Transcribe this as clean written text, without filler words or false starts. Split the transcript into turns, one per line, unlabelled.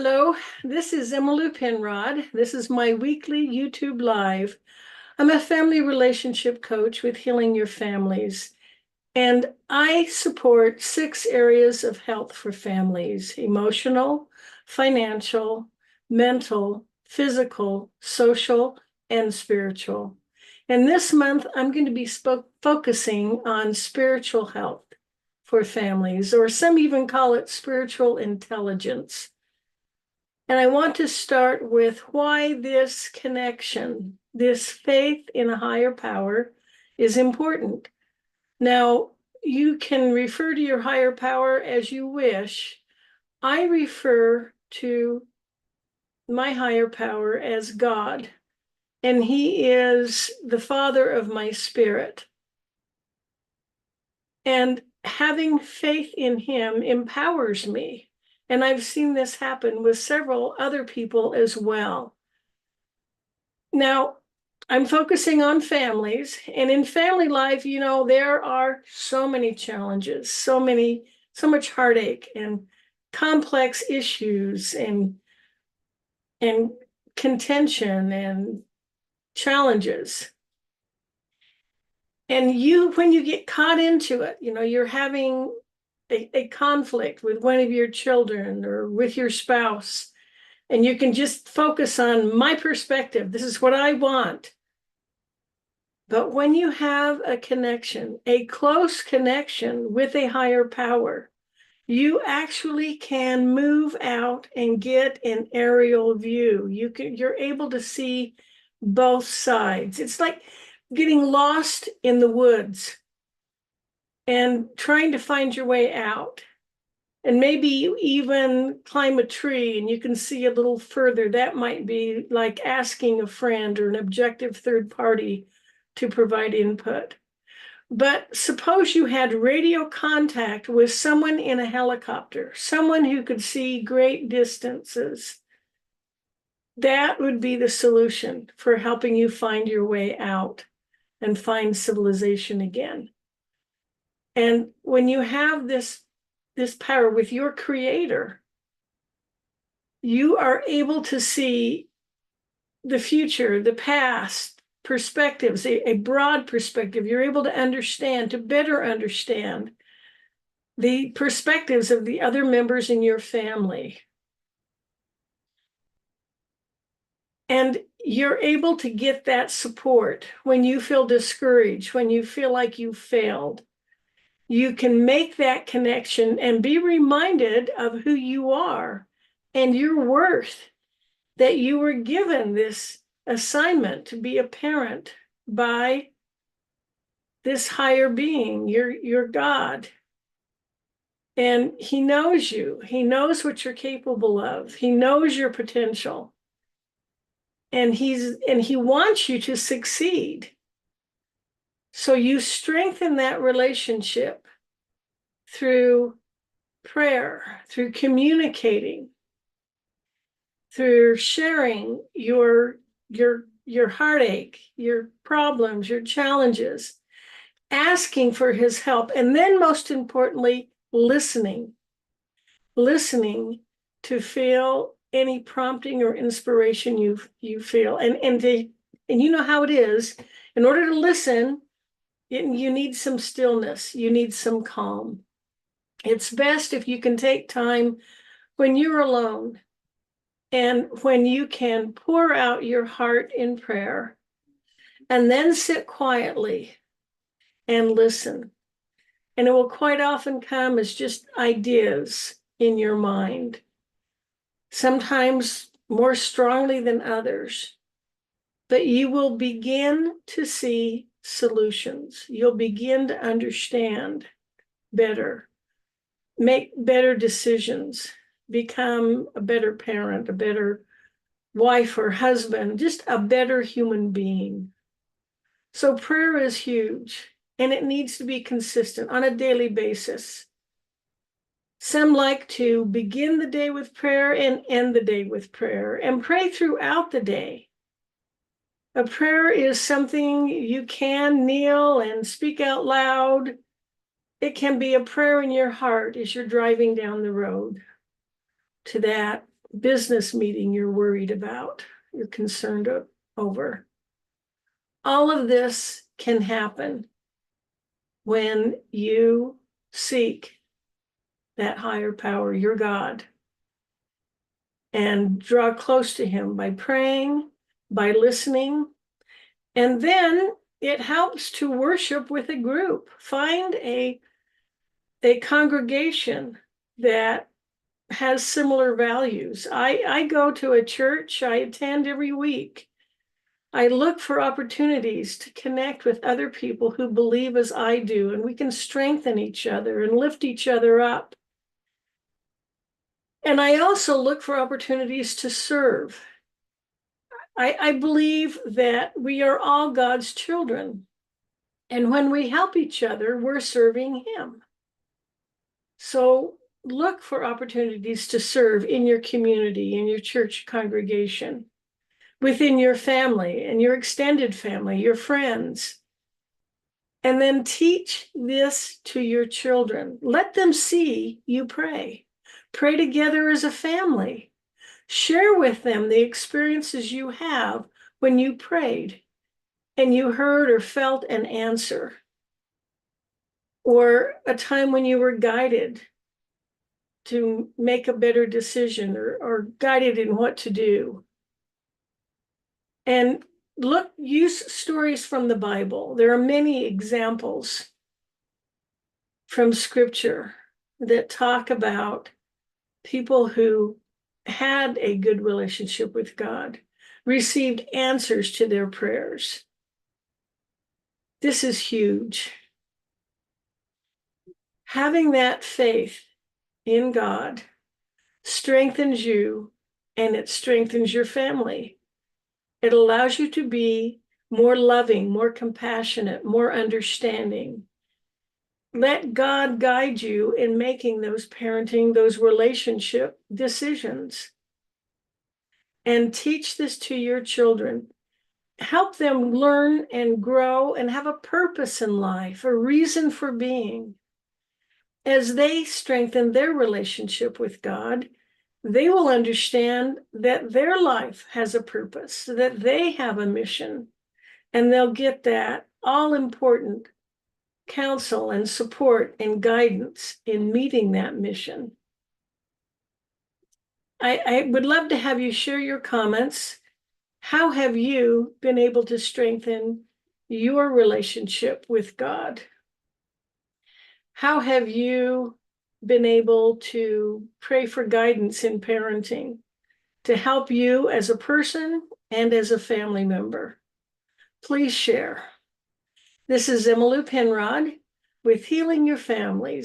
Hello, this is Emmalou Penrod. This is my weekly YouTube Live. I'm a family relationship coach with Healing Your Families, and I support 6 areas of health for families: emotional, financial, mental, physical, social, and spiritual. And this month, I'm going to be focusing on spiritual health for families, or some even call it spiritual intelligence. And I want to start with why this connection, this faith in a higher power, is important. Now, you can refer to your higher power as you wish. I refer to my higher power as God, and He is the Father of my spirit. And having faith in Him empowers me. And I've seen this happen with several other people as well. Now, I'm focusing on families, and in family life, there are so many challenges, so much heartache and complex issues and contention and challenges. And when you get caught into it, you're having a conflict with one of your children or with your spouse, and you can just focus on my perspective. This is what I want. But when you have a connection, a close connection with a higher power, you actually can move out and get an aerial view. You're able to see both sides. It's like getting lost in the woods and trying to find your way out. And maybe you even climb a tree and you can see a little further. That might be like asking a friend or an objective third party to provide input. But suppose you had radio contact with someone in a helicopter, someone who could see great distances. That would be the solution for helping you find your way out and find civilization again. And when you have this power with your creator, you are able to see the future, the past, perspectives, a broad perspective. You're able to better understand the perspectives of the other members in your family. And you're able to get that support when you feel discouraged, when you feel like you failed. You can make that connection and be reminded of who you are and your worth, that you were given this assignment to be a parent by this higher being, your God. And He knows you. He knows what you're capable of. He knows your potential. And He wants you to succeed. So you strengthen that relationship through prayer, through communicating, through sharing your heartache, your problems, your challenges, asking for His help, and then most importantly, listening to feel any prompting or inspiration you feel. And you know how it is. In order to listen, you need some stillness, you need some calm. It's best if you can take time when you're alone and when you can pour out your heart in prayer and then sit quietly and listen. And it will quite often come as just ideas in your mind, sometimes more strongly than others. But you will begin to see solutions. You'll begin to understand better, make better decisions, become a better parent, a better wife or husband, just a better human being. So prayer is huge, and it needs to be consistent on a daily basis. Some like to begin the day with prayer and end the day with prayer and pray throughout the day. A prayer is something you can kneel and speak out loud. It can be a prayer in your heart as you're driving down the road to that business meeting you're worried about, you're concerned over. All of this can happen when you seek that higher power, your God, and draw close to him by praying, by listening. And then it helps to worship with a group. Find a congregation that has similar values. I go to a church I attend every week. I look for opportunities to connect with other people who believe as I do, and we can strengthen each other and lift each other up. And I also look for opportunities to serve. I believe that we are all God's children. And when we help each other, we're serving him. So look for opportunities to serve in your community, in your church congregation, within your family and your extended family, your friends. And then teach this to your children. Let them see you pray. Pray together as a family. Share with them the experiences you have when you prayed and you heard or felt an answer, or a time when you were guided to make a better decision, or guided in what to do. And use stories from the Bible. There are many examples from scripture that talk about people who had a good relationship with God, received answers to their prayers. This is huge. Having that faith in God strengthens you, and it strengthens your family. It allows you to be more loving, more compassionate, more understanding. Let God guide you in making those parenting, those relationship decisions. And teach this to your children. Help them learn and grow and have a purpose in life, a reason for being. As they strengthen their relationship with God, they will understand that their life has a purpose, that they have a mission, and they'll get that all important counsel and support and guidance in meeting that mission. I would love to have you share your comments. How have you been able to strengthen your relationship with God? How have you been able to pray for guidance in parenting to help you as a person and as a family member? Please share. This is Emmalou Penrod with Healing Your Families.